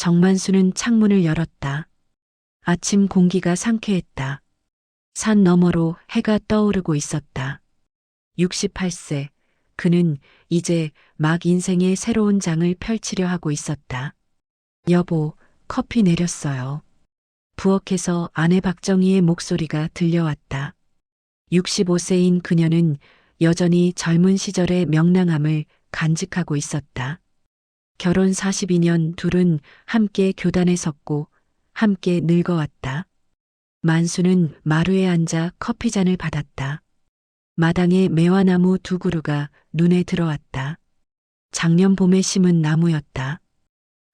정만수는 창문을 열었다. 아침 공기가 상쾌했다. 산 너머로 해가 떠오르고 있었다. 68세. 그는 이제 막 인생의 새로운 장을 펼치려 하고 있었다. 여보, 커피 내렸어요. 부엌에서 아내 박정희의 목소리가 들려왔다. 65세인 그녀는 여전히 젊은 시절의 명랑함을 간직하고 있었다. 결혼 42년 둘은 함께 교단에 섰고 함께 늙어왔다. 만수는 마루에 앉아 커피잔을 받았다. 마당에 매화나무 두 그루가 눈에 들어왔다. 작년 봄에 심은 나무였다.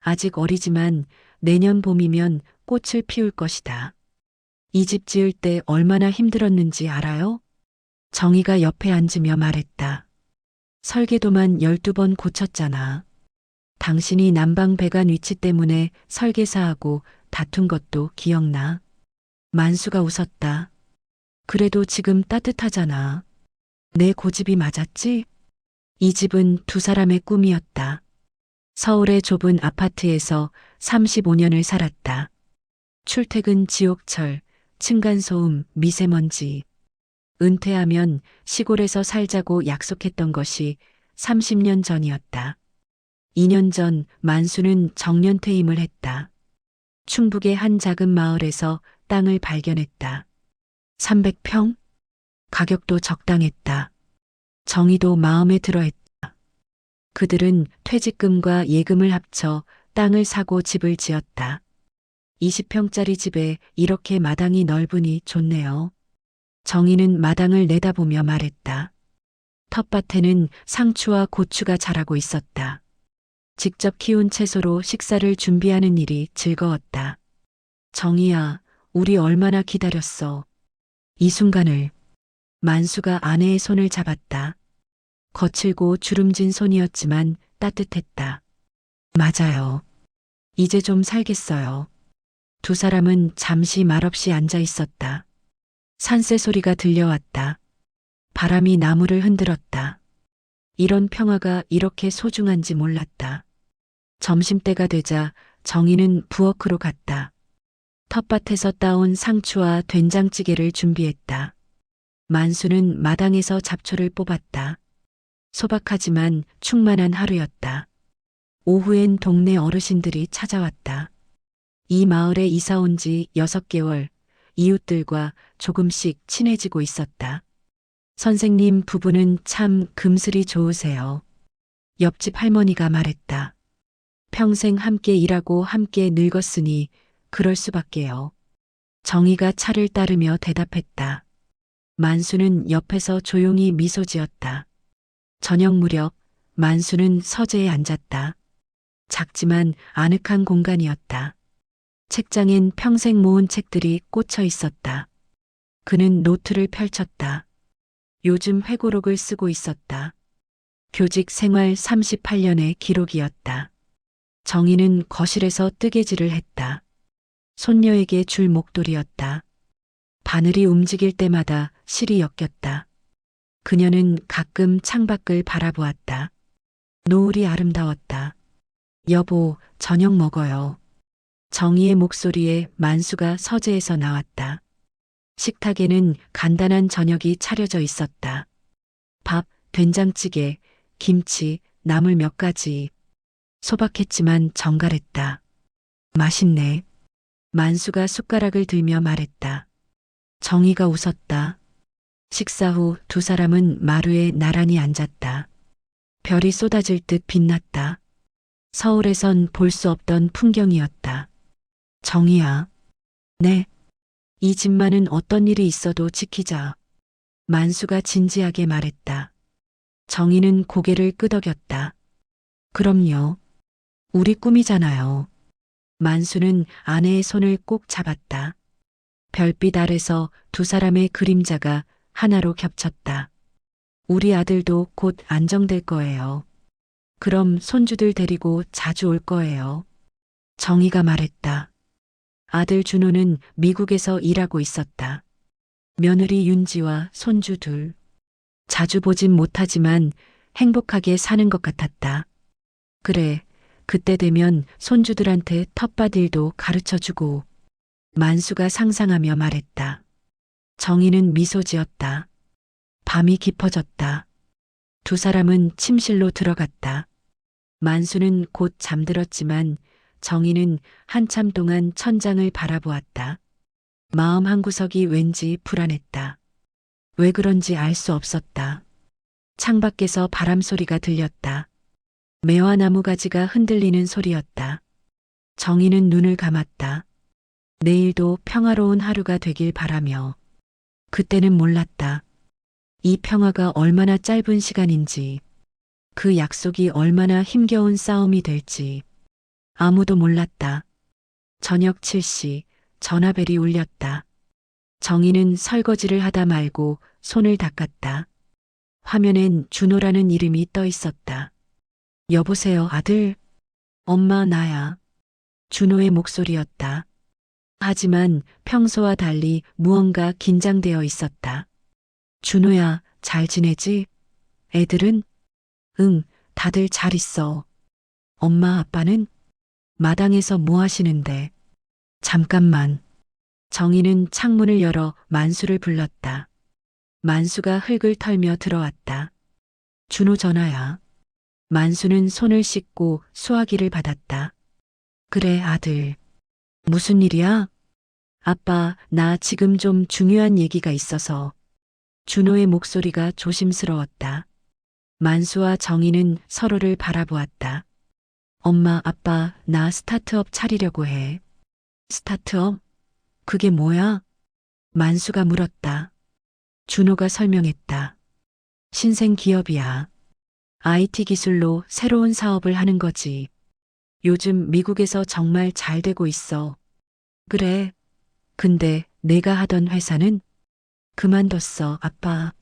아직 어리지만 내년 봄이면 꽃을 피울 것이다. 이 집 지을 때 얼마나 힘들었는지 알아요? 정희가 옆에 앉으며 말했다. 설계도만 12번 고쳤잖아. 당신이 난방 배관 위치 때문에 설계사하고 다툰 것도 기억나. 만수가 웃었다. 그래도 지금 따뜻하잖아. 내 고집이 맞았지? 이 집은 두 사람의 꿈이었다. 서울의 좁은 아파트에서 35년을 살았다. 출퇴근 지옥철, 층간소음, 미세먼지. 은퇴하면 시골에서 살자고 약속했던 것이 30년 전이었다. 2년 전 만수는 정년퇴임을 했다. 충북의 한 작은 마을에서 땅을 발견했다. 300평? 가격도 적당했다. 정의도 마음에 들어했다. 그들은 퇴직금과 예금을 합쳐 땅을 사고 집을 지었다. 20평짜리 집에 이렇게 마당이 넓으니 좋네요. 정희는 마당을 내다보며 말했다. 텃밭에는 상추와 고추가 자라고 있었다. 직접 키운 채소로 식사를 준비하는 일이 즐거웠다. 정희야, 우리 얼마나 기다렸어. 이 순간을. 만수가 아내의 손을 잡았다. 거칠고 주름진 손이었지만 따뜻했다. 맞아요. 이제 좀 살겠어요. 두 사람은 잠시 말없이 앉아 있었다. 산새 소리가 들려왔다. 바람이 나무를 흔들었다. 이런 평화가 이렇게 소중한지 몰랐다. 점심때가 되자 정희는 부엌으로 갔다. 텃밭에서 따온 상추와 된장찌개를 준비했다. 만수는 마당에서 잡초를 뽑았다. 소박하지만 충만한 하루였다. 오후엔 동네 어르신들이 찾아왔다. 이 마을에 이사 온 지 6개월, 이웃들과 조금씩 친해지고 있었다. 선생님 부부는 참 금슬이 좋으세요. 옆집 할머니가 말했다. 평생 함께 일하고 함께 늙었으니 그럴 수밖에요. 정희가 차를 따르며 대답했다. 만수는 옆에서 조용히 미소 지었다. 저녁 무렵 만수는 서재에 앉았다. 작지만 아늑한 공간이었다. 책장엔 평생 모은 책들이 꽂혀 있었다. 그는 노트를 펼쳤다. 요즘 회고록을 쓰고 있었다. 교직 생활 38년의 기록이었다. 정희는 거실에서 뜨개질을 했다. 손녀에게 줄 목도리였다. 바늘이 움직일 때마다 실이 엮였다. 그녀는 가끔 창밖을 바라보았다. 노을이 아름다웠다. 여보, 저녁 먹어요. 정희의 목소리에 만수가 서재에서 나왔다. 식탁에는 간단한 저녁이 차려져 있었다. 밥, 된장찌개, 김치, 나물 몇 가지. 소박했지만 정갈했다. 맛있네. 만수가 숟가락을 들며 말했다. 정희가 웃었다. 식사 후 두 사람은 마루에 나란히 앉았다. 별이 쏟아질 듯 빛났다. 서울에선 볼 수 없던 풍경이었다. 정희야. 네. 이 집만은 어떤 일이 있어도 지키자. 만수가 진지하게 말했다. 정희는 고개를 끄덕였다. 그럼요. 우리 꿈이잖아요. 만수는 아내의 손을 꼭 잡았다. 별빛 아래서 두 사람의 그림자가 하나로 겹쳤다. 우리 아들도 곧 안정될 거예요. 그럼 손주들 데리고 자주 올 거예요. 정희가 말했다. 아들 준호는 미국에서 일하고 있었다. 며느리 윤지와 손주 둘. 자주 보진 못하지만 행복하게 사는 것 같았다. 그래, 그때 되면 손주들한테 텃밭일도 가르쳐 주고. 만수가 상상하며 말했다. 정희는 미소 지었다. 밤이 깊어졌다. 두 사람은 침실로 들어갔다. 만수는 곧 잠들었지만 정희는 한참 동안 천장을 바라보았다. 마음 한구석이 왠지 불안했다. 왜 그런지 알 수 없었다. 창밖에서 바람 소리가 들렸다. 매화 나무 가지가 흔들리는 소리였다. 정희는 눈을 감았다. 내일도 평화로운 하루가 되길 바라며. 그때는 몰랐다. 이 평화가 얼마나 짧은 시간인지, 그 약속이 얼마나 힘겨운 싸움이 될지 아무도 몰랐다. 저녁 7시 전화벨이 울렸다. 정희는 설거지를 하다 말고 손을 닦았다. 화면엔 준호라는 이름이 떠 있었다. 여보세요, 아들? 엄마, 나야. 준호의 목소리였다. 하지만 평소와 달리 무언가 긴장되어 있었다. 준호야, 잘 지내지? 애들은? 응, 다들 잘 있어. 엄마, 아빠는? 마당에서 뭐 하시는데? 잠깐만. 정희는 창문을 열어 만수를 불렀다. 만수가 흙을 털며 들어왔다. 준호 전화야. 만수는 손을 씻고 수화기를 받았다. 그래, 아들. 무슨 일이야? 아빠, 나 지금 좀 중요한 얘기가 있어서. 준호의 목소리가 조심스러웠다. 만수와 정희는 서로를 바라보았다. 엄마, 아빠, 나 스타트업 차리려고 해. 스타트업? 그게 뭐야? 만수가 물었다. 준호가 설명했다. 신생 기업이야. IT 기술로 새로운 사업을 하는 거지. 요즘 미국에서 정말 잘 되고 있어. 그래. 근데 내가 하던 회사는 그만뒀어, 아빠.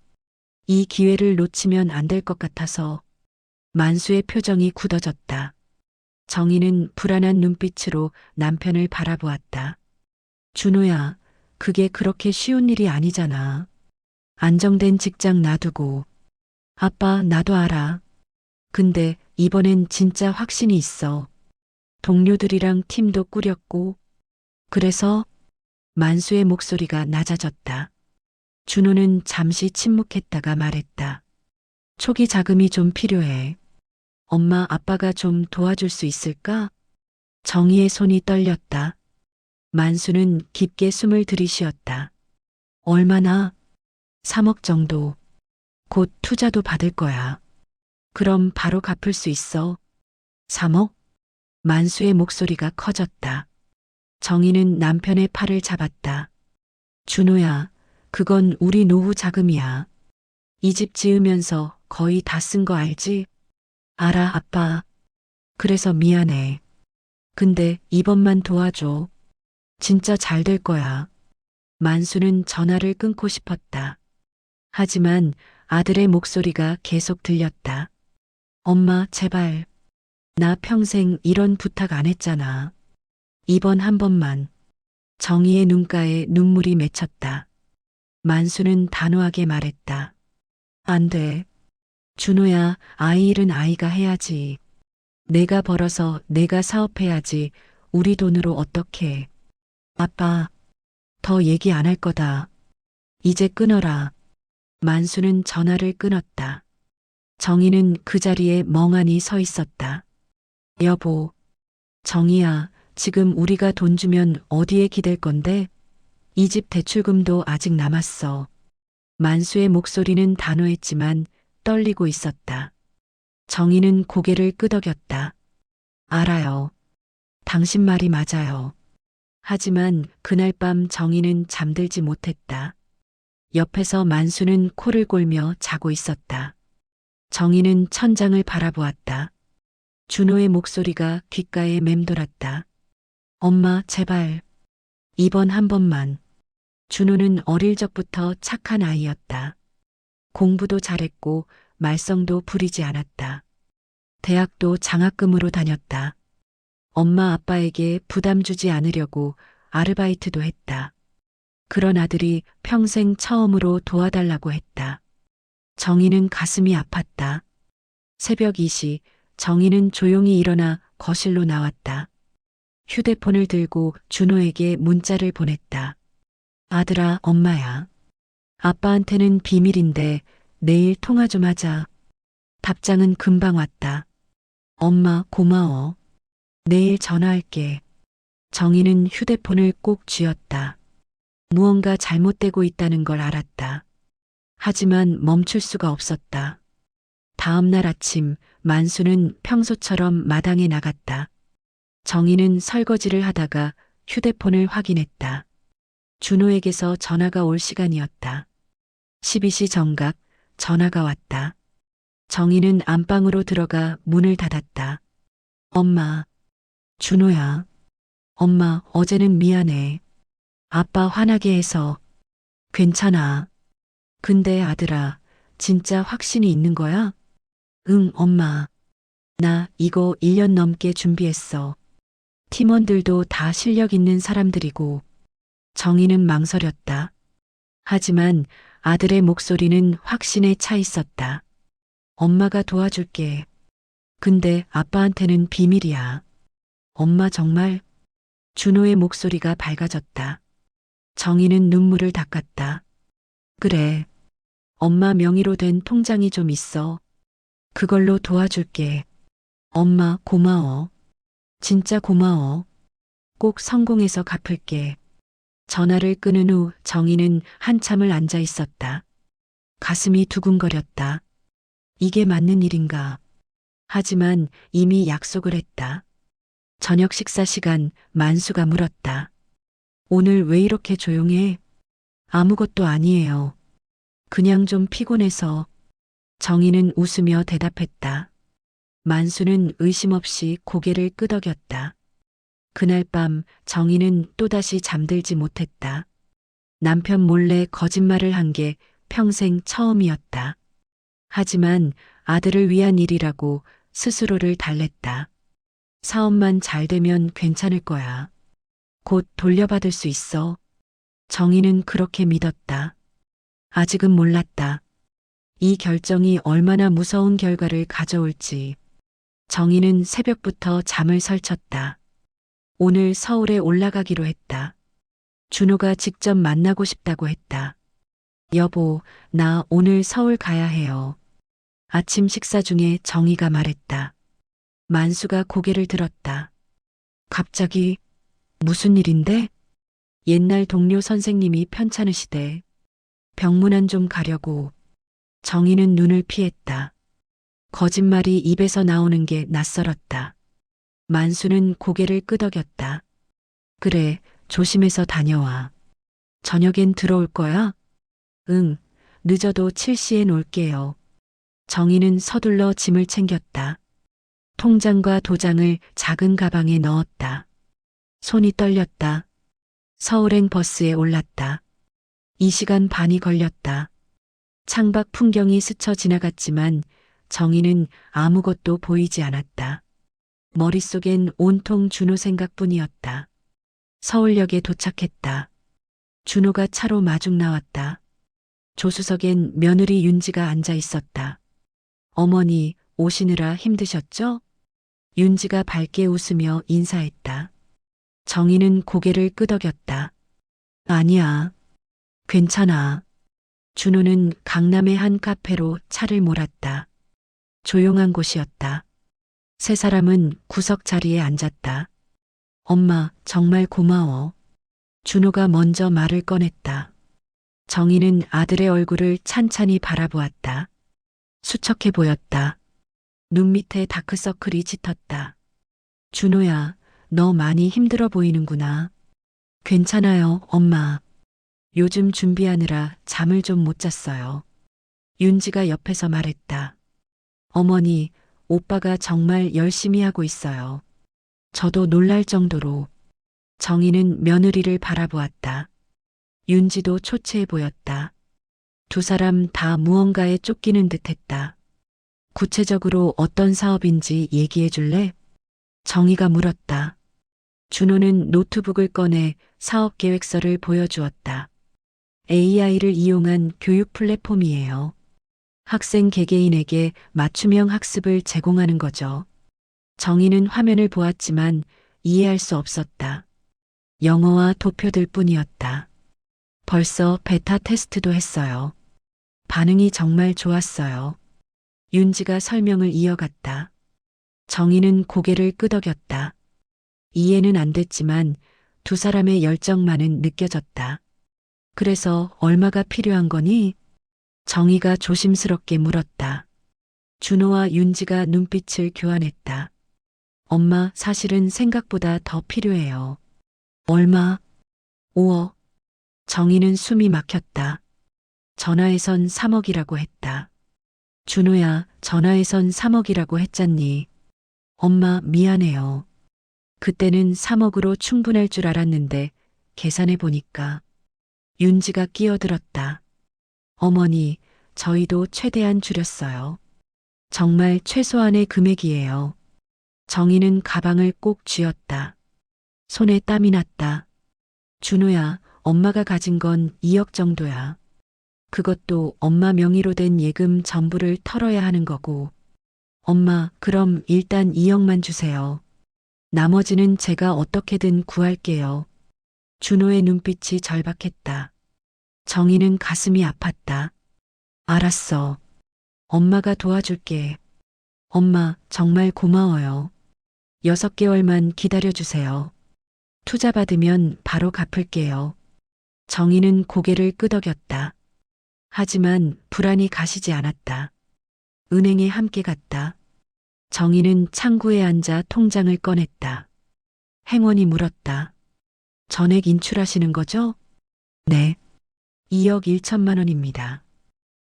이 기회를 놓치면 안 될 것 같아서. 만수의 표정이 굳어졌다. 정희는 불안한 눈빛으로 남편을 바라보았다. 준호야, 그게 그렇게 쉬운 일이 아니잖아. 안정된 직장 놔두고. 아빠, 나도 알아. 근데 이번엔 진짜 확신이 있어. 동료들이랑 팀도 꾸렸고. 그래서 만수의 목소리가 낮아졌다. 준호는 잠시 침묵했다가 말했다. 초기 자금이 좀 필요해. 엄마, 아빠가 좀 도와줄 수 있을까? 정희의 손이 떨렸다. 만수는 깊게 숨을 들이쉬었다. 얼마나? 3억 정도. 곧 투자도 받을 거야. 그럼 바로 갚을 수 있어. 3억? 만수의 목소리가 커졌다. 정희는 남편의 팔을 잡았다. 준호야, 그건 우리 노후 자금이야. 이 집 지으면서 거의 다 쓴 거 알지? 알아, 아빠. 그래서 미안해. 근데 이번만 도와줘. 진짜 잘 될 거야. 만수는 전화를 끊고 싶었다. 하지만 아들의 목소리가 계속 들렸다. 엄마, 제발. 나 평생 이런 부탁 안 했잖아. 이번 한 번만. 정희의 눈가에 눈물이 맺혔다. 만수는 단호하게 말했다. 안 돼. 준호야, 아이 일은 아이가 해야지. 내가 벌어서 내가 사업해야지. 우리 돈으로 어떻게. 아빠, 더 얘기 안 할 거다. 이제 끊어라. 만수는 전화를 끊었다. 정희는 그 자리에 멍하니 서 있었다. 여보, 정희야, 지금 우리가 돈 주면 어디에 기댈 건데? 이 집 대출금도 아직 남았어. 만수의 목소리는 단호했지만 떨리고 있었다. 정희는 고개를 끄덕였다. 알아요. 당신 말이 맞아요. 하지만 그날 밤 정희는 잠들지 못했다. 옆에서 만수는 코를 골며 자고 있었다. 정희는 천장을 바라보았다. 준호의 목소리가 귓가에 맴돌았다. 엄마, 제발. 이번 한 번만. 준호는 어릴 적부터 착한 아이였다. 공부도 잘했고 말썽도 부리지 않았다. 대학도 장학금으로 다녔다. 엄마 아빠에게 부담 주지 않으려고 아르바이트도 했다. 그런 아들이 평생 처음으로 도와달라고 했다. 정희는 가슴이 아팠다. 새벽 2시 정희는 조용히 일어나 거실로 나왔다. 휴대폰을 들고 준호에게 문자를 보냈다. 아들아, 엄마야. 아빠한테는 비밀인데 내일 통화 좀 하자. 답장은 금방 왔다. 엄마, 고마워. 내일 전화할게. 정희는 휴대폰을 꼭 쥐었다. 무언가 잘못되고 있다는 걸 알았다. 하지만 멈출 수가 없었다. 다음 날 아침 만수는 평소처럼 마당에 나갔다. 정희는 설거지를 하다가 휴대폰을 확인했다. 준호에게서 전화가 올 시간이었다. 12시 정각 전화가 왔다. 정희는 안방으로 들어가 문을 닫았다. 엄마, 준호야. 엄마, 어제는 미안해. 아빠 화나게 해서. 괜찮아. 근데 아들아, 진짜 확신이 있는 거야? 응, 엄마. 나 이거 1년 넘게 준비했어. 팀원들도 다 실력 있는 사람들이고. 정희는 망설였다. 하지만 아들의 목소리는 확신에 차 있었다. 엄마가 도와줄게. 근데 아빠한테는 비밀이야. 엄마 정말? 준호의 목소리가 밝아졌다. 정희는 눈물을 닦았다. 그래. 엄마 명의로 된 통장이 좀 있어. 그걸로 도와줄게. 엄마 고마워. 진짜 고마워. 꼭 성공해서 갚을게. 전화를 끊은 후 정희는 한참을 앉아 있었다. 가슴이 두근거렸다. 이게 맞는 일인가? 하지만 이미 약속을 했다. 저녁 식사 시간 만수가 물었다. 오늘 왜 이렇게 조용해? 아무것도 아니에요. 그냥 좀 피곤해서. 정희는 웃으며 대답했다. 만수는 의심 없이 고개를 끄덕였다. 그날 밤 정희는 또다시 잠들지 못했다. 남편 몰래 거짓말을 한 게 평생 처음이었다. 하지만 아들을 위한 일이라고 스스로를 달랬다. 사업만 잘 되면 괜찮을 거야. 곧 돌려받을 수 있어. 정희는 그렇게 믿었다. 아직은 몰랐다. 이 결정이 얼마나 무서운 결과를 가져올지. 정희는 새벽부터 잠을 설쳤다. 오늘 서울에 올라가기로 했다. 준호가 직접 만나고 싶다고 했다. 여보, 나 오늘 서울 가야 해요. 아침 식사 중에 정희가 말했다. 만수가 고개를 들었다. 갑자기 무슨 일인데? 옛날 동료 선생님이 편찮으시대. 병문안 좀 가려고. 정희는 눈을 피했다. 거짓말이 입에서 나오는 게 낯설었다. 만수는 고개를 끄덕였다. 그래, 조심해서 다녀와. 저녁엔 들어올 거야? 응, 늦어도 7시엔 올게요. 정희는 서둘러 짐을 챙겼다. 통장과 도장을 작은 가방에 넣었다. 손이 떨렸다. 서울행 버스에 올랐다. 2시간 반이 걸렸다. 창밖 풍경이 스쳐 지나갔지만 정희는 아무것도 보이지 않았다. 머릿속엔 온통 준호 생각뿐이었다. 서울역에 도착했다. 준호가 차로 마중 나왔다. 조수석엔 며느리 윤지가 앉아 있었다. 어머니, 오시느라 힘드셨죠? 윤지가 밝게 웃으며 인사했다. 정희는 고개를 끄덕였다. 아니야. 괜찮아. 준호는 강남의 한 카페로 차를 몰았다. 조용한 곳이었다. 세 사람은 구석 자리에 앉았다. 엄마, 정말 고마워. 준호가 먼저 말을 꺼냈다. 정희는 아들의 얼굴을 찬찬히 바라보았다. 수척해 보였다. 눈 밑에 다크서클이 짙었다. 준호야, 너 많이 힘들어 보이는구나. 괜찮아요, 엄마. 요즘 준비하느라 잠을 좀 못 잤어요. 윤지가 옆에서 말했다. 어머니, 오빠가 정말 열심히 하고 있어요. 저도 놀랄 정도로. 정희는 며느리를 바라보았다. 윤지도 초췌해 보였다. 두 사람 다 무언가에 쫓기는 듯했다. 구체적으로 어떤 사업인지 얘기해 줄래? 정희가 물었다. 준호는 노트북을 꺼내 사업 계획서를 보여주었다. AI를 이용한 교육 플랫폼이에요. 학생 개개인에게 맞춤형 학습을 제공하는 거죠. 정희는 화면을 보았지만 이해할 수 없었다. 영어와 도표들 뿐이었다. 벌써 베타 테스트도 했어요. 반응이 정말 좋았어요. 윤지가 설명을 이어갔다. 정희는 고개를 끄덕였다. 이해는 안 됐지만 두 사람의 열정만은 느껴졌다. 그래서 얼마가 필요한 거니? 정희가 조심스럽게 물었다. 준호와 윤지가 눈빛을 교환했다. 엄마, 사실은 생각보다 더 필요해요. 얼마? 5억. 정희는 숨이 막혔다. 전화해선 3억이라고 했다. 준호야, 전화해선 3억이라고 했잖니. 엄마, 미안해요. 그때는 3억으로 충분할 줄 알았는데 계산해 보니까. 윤지가 끼어들었다. 어머니, 저희도 최대한 줄였어요. 정말 최소한의 금액이에요. 정희는 가방을 꼭 쥐었다. 손에 땀이 났다. 준호야, 엄마가 가진 건 2억 정도야. 그것도 엄마 명의로 된 예금 전부를 털어야 하는 거고. 엄마, 그럼 일단 2억만 주세요. 나머지는 제가 어떻게든 구할게요. 준호의 눈빛이 절박했다. 정희는 가슴이 아팠다. 알았어. 엄마가 도와줄게. 엄마, 정말 고마워요. 6개월만 기다려주세요. 투자 받으면 바로 갚을게요. 정희는 고개를 끄덕였다. 하지만 불안이 가시지 않았다. 은행에 함께 갔다. 정희는 창구에 앉아 통장을 꺼냈다. 행원이 물었다. 전액 인출하시는 거죠? 네. 2억 1천만 원입니다.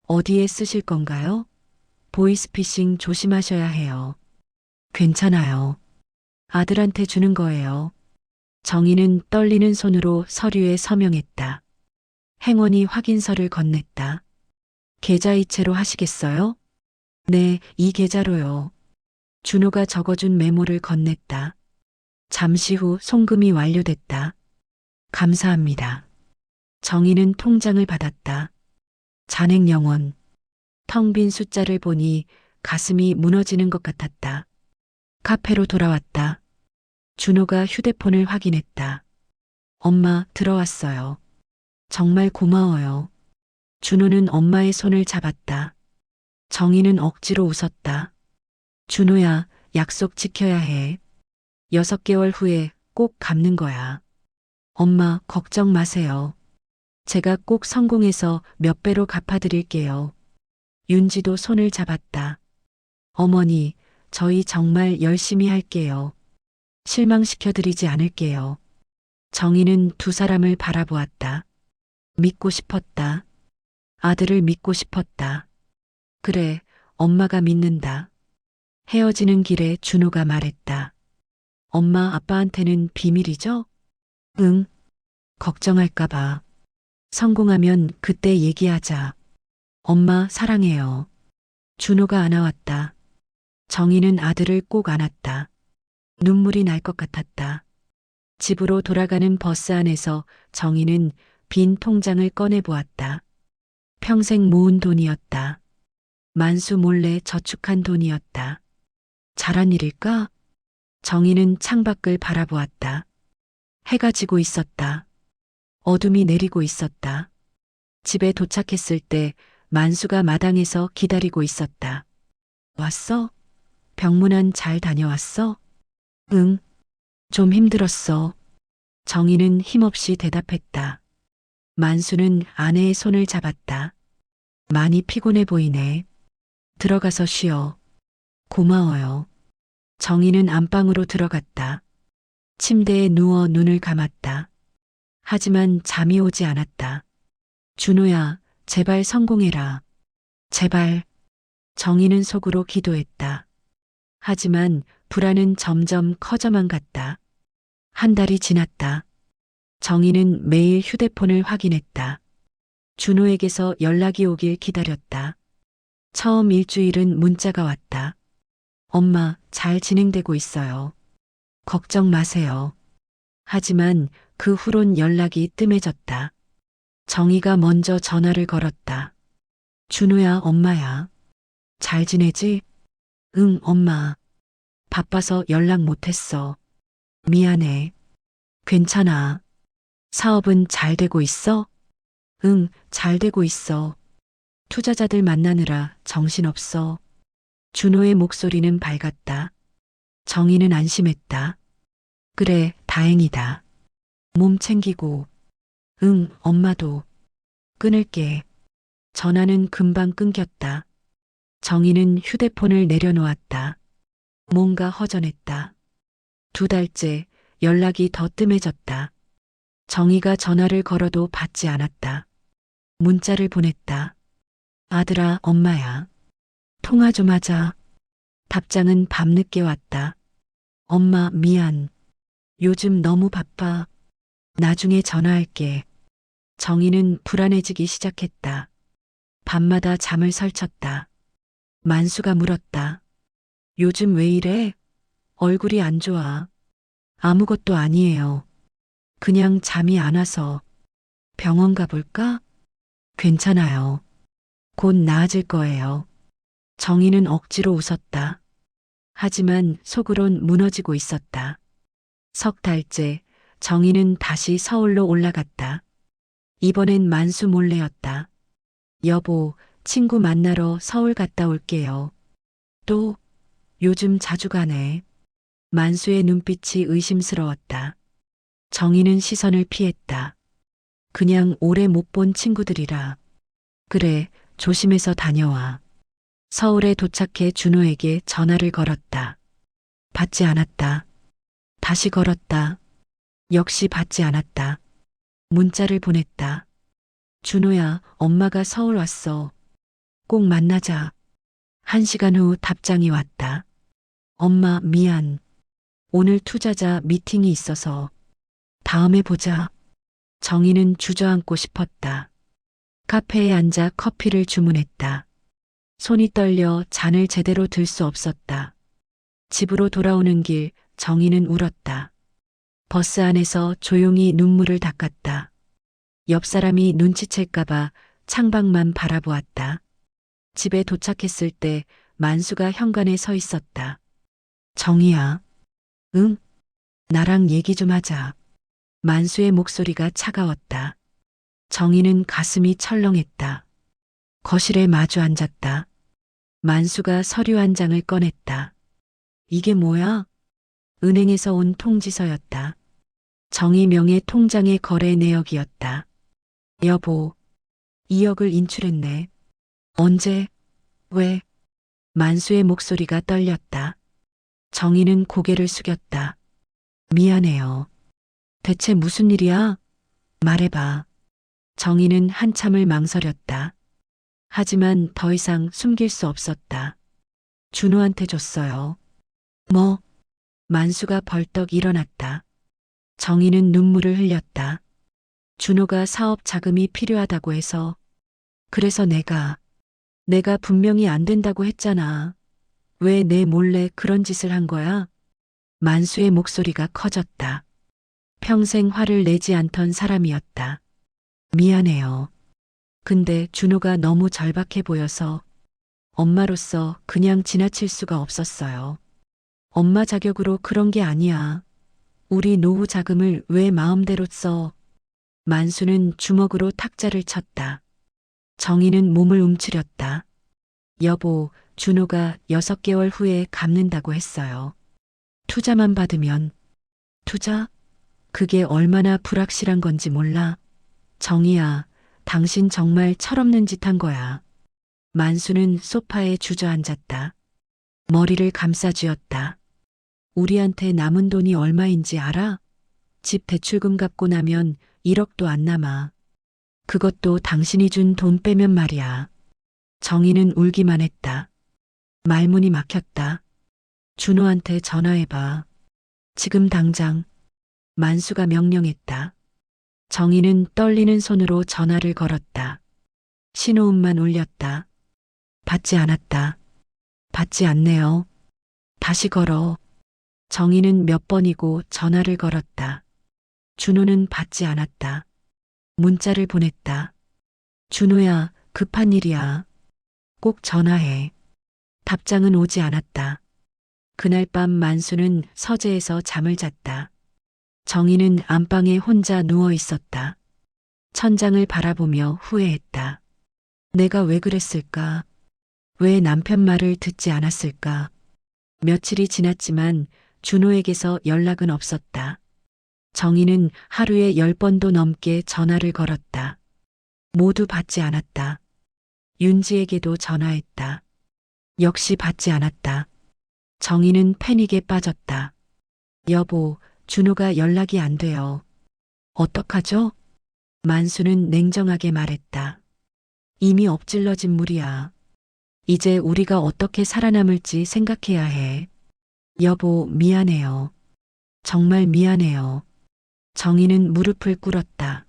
어디에 쓰실 건가요? 보이스피싱 조심하셔야 해요. 괜찮아요. 아들한테 주는 거예요. 정희는 떨리는 손으로 서류에 서명했다. 행원이 확인서를 건넸다. 계좌이체로 하시겠어요? 네, 이 계좌로요. 준호가 적어준 메모를 건넸다. 잠시 후 송금이 완료됐다. 감사합니다. 정희는 통장을 받았다. 잔액 0원. 텅 빈 숫자를 보니 가슴이 무너지는 것 같았다. 카페로 돌아왔다. 준호가 휴대폰을 확인했다. 엄마, 들어왔어요. 정말 고마워요. 준호는 엄마의 손을 잡았다. 정희는 억지로 웃었다. 준호야, 약속 지켜야 해. 6개월 후에 꼭 갚는 거야. 엄마, 걱정 마세요. 제가 꼭 성공해서 몇 배로 갚아드릴게요. 윤지도 손을 잡았다. 어머니, 저희 정말 열심히 할게요. 실망시켜드리지 않을게요. 정희는 두 사람을 바라보았다. 믿고 싶었다. 아들을 믿고 싶었다. 그래, 엄마가 믿는다. 헤어지는 길에 준호가 말했다. 엄마, 아빠한테는 비밀이죠? 응. 걱정할까봐. 성공하면 그때 얘기하자. 엄마, 사랑해요. 준호가 안아왔다. 정희는 아들을 꼭 안았다. 눈물이 날 것 같았다. 집으로 돌아가는 버스 안에서 정희는 빈 통장을 꺼내 보았다. 평생 모은 돈이었다. 만수 몰래 저축한 돈이었다. 잘한 일일까? 정희는 창밖을 바라보았다. 해가 지고 있었다. 어둠이 내리고 있었다. 집에 도착했을 때 만수가 마당에서 기다리고 있었다. 왔어? 병문안 잘 다녀왔어? 응. 좀 힘들었어. 정희는 힘없이 대답했다. 만수는 아내의 손을 잡았다. 많이 피곤해 보이네. 들어가서 쉬어. 고마워요. 정희는 안방으로 들어갔다. 침대에 누워 눈을 감았다. 하지만 잠이 오지 않았다. 준호야, 제발 성공해라. 제발. 정희는 속으로 기도했다. 하지만 불안은 점점 커져만 갔다. 한 달이 지났다. 정희는 매일 휴대폰을 확인했다. 준호에게서 연락이 오길 기다렸다. 처음 일주일은 문자가 왔다. 엄마, 잘 진행되고 있어요. 걱정 마세요. 하지만 그 후론 연락이 뜸해졌다. 정희가 먼저 전화를 걸었다. 준호야, 엄마야. 잘 지내지? 응, 엄마. 바빠서 연락 못했어. 미안해. 괜찮아. 사업은 잘 되고 있어? 응, 잘 되고 있어. 투자자들 만나느라 정신없어. 준호의 목소리는 밝았다. 정희는 안심했다. 그래, 다행이다. 몸 챙기고. 응, 엄마도. 끊을게. 전화는 금방 끊겼다. 정희는 휴대폰을 내려놓았다. 뭔가 허전했다. 2달째 연락이 더 뜸해졌다. 정희가 전화를 걸어도 받지 않았다. 문자를 보냈다. 아들아, 엄마야. 통화 좀 하자. 답장은 밤늦게 왔다. 엄마, 미안. 요즘 너무 바빠. 나중에 전화할게. 정희는 불안해지기 시작했다. 밤마다 잠을 설쳤다. 만수가 물었다. 요즘 왜 이래? 얼굴이 안 좋아. 아무것도 아니에요. 그냥 잠이 안 와서. 병원 가볼까? 괜찮아요. 곧 나아질 거예요. 정희는 억지로 웃었다. 하지만 속으론 무너지고 있었다. 3달째 정희는 다시 서울로 올라갔다. 이번엔 만수 몰래였다. 여보, 친구 만나러 서울 갔다 올게요. 또, 요즘 자주 가네. 만수의 눈빛이 의심스러웠다. 정희는 시선을 피했다. 그냥 오래 못 본 친구들이라. 그래, 조심해서 다녀와. 서울에 도착해 준호에게 전화를 걸었다. 받지 않았다. 다시 걸었다. 역시 받지 않았다. 문자를 보냈다. 준호야, 엄마가 서울 왔어. 꼭 만나자. 1시간 후 답장이 왔다. 엄마, 미안. 오늘 투자자 미팅이 있어서. 다음에 보자. 정희는 주저앉고 싶었다. 카페에 앉아 커피를 주문했다. 손이 떨려 잔을 제대로 들 수 없었다. 집으로 돌아오는 길 정희는 울었다. 버스 안에서 조용히 눈물을 닦았다. 옆 사람이 눈치챌까봐 창밖만 바라보았다. 집에 도착했을 때 만수가 현관에 서 있었다. 정희야. 응? 나랑 얘기 좀 하자. 만수의 목소리가 차가웠다. 정희는 가슴이 철렁했다. 거실에 마주 앉았다. 만수가 서류 한 장을 꺼냈다. 이게 뭐야? 은행에서 온 통지서였다. 정희 명의 통장의 거래 내역이었다. 여보, 2억을 인출했네. 언제? 왜? 만수의 목소리가 떨렸다. 정희는 고개를 숙였다. 미안해요. 대체 무슨 일이야? 말해봐. 정희는 한참을 망설였다. 하지만 더 이상 숨길 수 없었다. 준호한테 줬어요. 뭐? 만수가 벌떡 일어났다. 정희는 눈물을 흘렸다. 준호가 사업 자금이 필요하다고 해서. 그래서 내가 분명히 안 된다고 했잖아. 왜 내 몰래 그런 짓을 한 거야? 만수의 목소리가 커졌다. 평생 화를 내지 않던 사람이었다. 미안해요. 근데 준호가 너무 절박해 보여서 엄마로서 그냥 지나칠 수가 없었어요. 엄마 자격으로 그런 게 아니야. 우리 노후 자금을 왜 마음대로 써? 만수는 주먹으로 탁자를 쳤다. 정희는 몸을 움츠렸다. 여보, 준호가 6개월 후에 갚는다고 했어요. 투자만 받으면. 투자? 그게 얼마나 불확실한 건지 몰라. 정희야, 당신 정말 철없는 짓 한 거야. 만수는 소파에 주저앉았다. 머리를 감싸쥐었다. 우리한테 남은 돈이 얼마인지 알아? 집 대출금 갚고 나면 1억도 안 남아. 그것도 당신이 준 돈 빼면 말이야. 정희는 울기만 했다. 말문이 막혔다. 준호한테 전화해봐. 지금 당장. 만수가 명령했다. 정희는 떨리는 손으로 전화를 걸었다. 신호음만 울렸다. 받지 않았다. 받지 않네요. 다시 걸어. 정희는 몇 번이고 전화를 걸었다. 준호는 받지 않았다. 문자를 보냈다. 준호야, 급한 일이야. 꼭 전화해. 답장은 오지 않았다. 그날 밤 만수는 서재에서 잠을 잤다. 정희는 안방에 혼자 누워 있었다. 천장을 바라보며 후회했다. 내가 왜 그랬을까? 왜 남편 말을 듣지 않았을까? 며칠이 지났지만 준호에게서 연락은 없었다. 정희는 하루에 10번도 넘게 전화를 걸었다. 모두 받지 않았다. 윤지에게도 전화했다. 역시 받지 않았다. 정희는 패닉에 빠졌다. 여보, 준호가 연락이 안 돼요. 어떡하죠? 만수는 냉정하게 말했다. 이미 엎질러진 물이야. 이제 우리가 어떻게 살아남을지 생각해야 해. 여보, 미안해요. 정말 미안해요. 정희는 무릎을 꿇었다.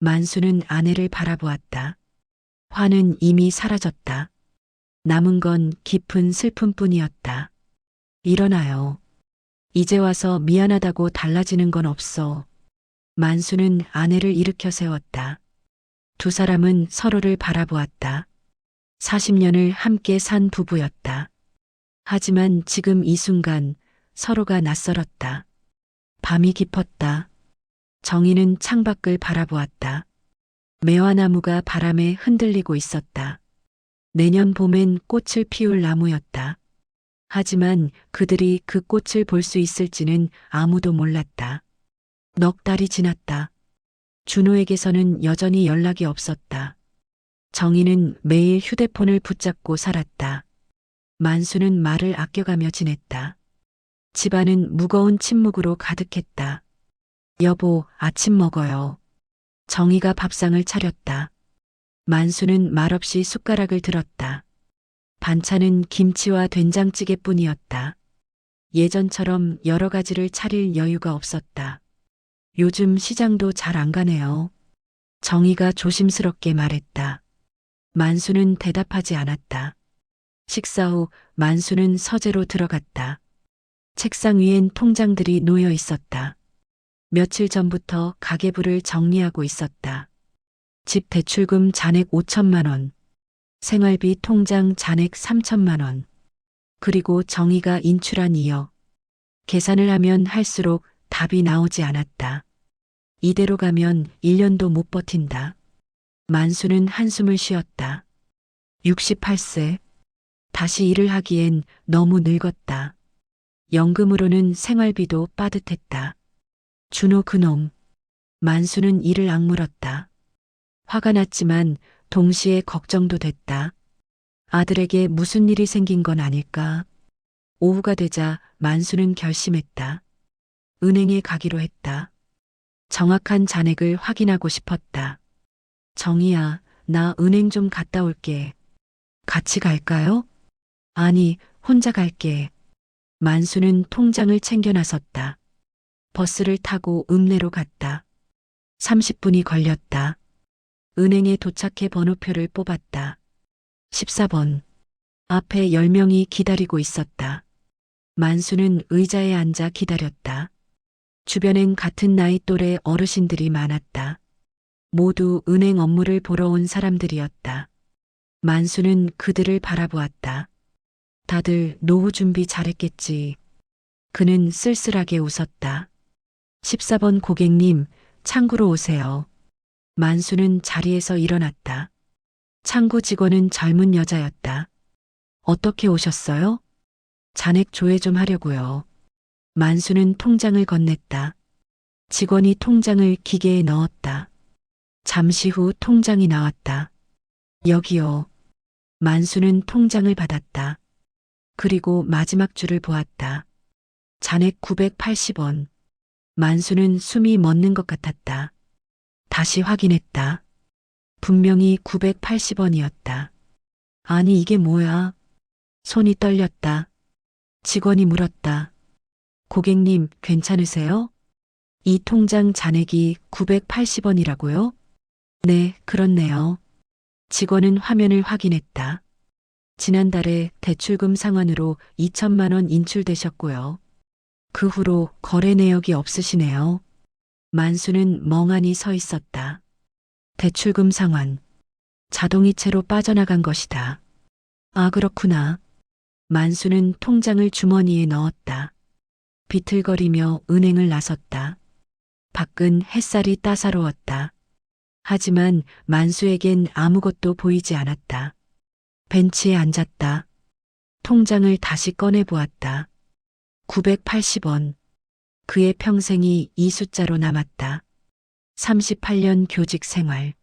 만수는 아내를 바라보았다. 화는 이미 사라졌다. 남은 건 깊은 슬픔뿐이었다. 일어나요. 이제 와서 미안하다고 달라지는 건 없어. 만수는 아내를 일으켜 세웠다. 두 사람은 서로를 바라보았다. 40년을 함께 산 부부였다. 하지만 지금 이 순간 서로가 낯설었다. 밤이 깊었다. 정희는 창밖을 바라보았다. 매화나무가 바람에 흔들리고 있었다. 내년 봄엔 꽃을 피울 나무였다. 하지만 그들이 그 꽃을 볼 수 있을지는 아무도 몰랐다. 넉 달이 지났다. 준호에게서는 여전히 연락이 없었다. 정희는 매일 휴대폰을 붙잡고 살았다. 만수는 말을 아껴가며 지냈다. 집안은 무거운 침묵으로 가득했다. 여보, 아침 먹어요. 정희가 밥상을 차렸다. 만수는 말없이 숟가락을 들었다. 반찬은 김치와 된장찌개뿐이었다. 예전처럼 여러 가지를 차릴 여유가 없었다. 요즘 시장도 잘 안 가네요. 정희가 조심스럽게 말했다. 만수는 대답하지 않았다. 식사 후 만수는 서재로 들어갔다. 책상 위엔 통장들이 놓여 있었다. 며칠 전부터 가계부를 정리하고 있었다. 집 대출금 잔액 5천만 원, 생활비 통장 잔액 3천만 원, 그리고 정희가 인출한 2억. 계산을 하면 할수록 답이 나오지 않았다. 이대로 가면 1년도 못 버틴다. 만수는 한숨을 쉬었다. 68세. 다시 일을 하기엔 너무 늙었다. 연금으로는 생활비도 빠듯했다. 준호 그놈. 만수는 이를 악물었다. 화가 났지만 동시에 걱정도 됐다. 아들에게 무슨 일이 생긴 건 아닐까? 오후가 되자 만수는 결심했다. 은행에 가기로 했다. 정확한 잔액을 확인하고 싶었다. 정희야, 나 은행 좀 갔다 올게. 같이 갈까요? 아니, 혼자 갈게. 만수는 통장을 챙겨 나섰다. 버스를 타고 읍내로 갔다. 30분이 걸렸다. 은행에 도착해 번호표를 뽑았다. 14번. 앞에 10명이 기다리고 있었다. 만수는 의자에 앉아 기다렸다. 주변엔 같은 나이 또래 어르신들이 많았다. 모두 은행 업무를 보러 온 사람들이었다. 만수는 그들을 바라보았다. 다들 노후 준비 잘했겠지. 그는 쓸쓸하게 웃었다. 14번 고객님, 창구로 오세요. 만수는 자리에서 일어났다. 창구 직원은 젊은 여자였다. 어떻게 오셨어요? 잔액 조회 좀 하려고요. 만수는 통장을 건넸다. 직원이 통장을 기계에 넣었다. 잠시 후 통장이 나왔다. 여기요. 만수는 통장을 받았다. 그리고 마지막 줄을 보았다. 잔액 980원. 만수는 숨이 멎는 것 같았다. 다시 확인했다. 분명히 980원이었다. 아니 이게 뭐야? 손이 떨렸다. 직원이 물었다. 고객님 괜찮으세요? 이 통장 잔액이 980원이라고요? 네, 그렇네요. 직원은 화면을 확인했다. 지난달에 대출금 상환으로 2천만 원 인출되셨고요. 그 후로 거래 내역이 없으시네요. 만수는 멍하니 서 있었다. 대출금 상환. 자동이체로 빠져나간 것이다. 아, 그렇구나. 만수는 통장을 주머니에 넣었다. 비틀거리며 은행을 나섰다. 밖은 햇살이 따사로웠다. 하지만 만수에겐 아무것도 보이지 않았다. 벤치에 앉았다. 통장을 다시 꺼내 보았다. 980원. 그의 평생이 이 숫자로 남았다. 38년 교직 생활.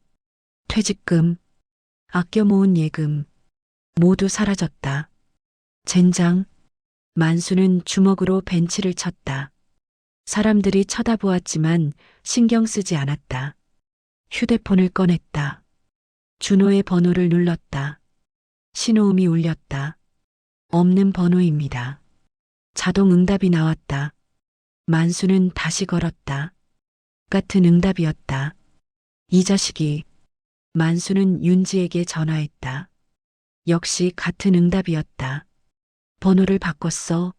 퇴직금. 아껴 모은 예금. 모두 사라졌다. 젠장. 만수는 주먹으로 벤치를 쳤다. 사람들이 쳐다보았지만 신경 쓰지 않았다. 휴대폰을 꺼냈다. 준호의 번호를 눌렀다. 신호음이 울렸다. 없는 번호입니다. 자동 응답이 나왔다. 만수는 다시 걸었다. 같은 응답이었다. 이 자식이. 만수는 윤지에게 전화했다. 역시 같은 응답이었다. 번호를 바꿨어.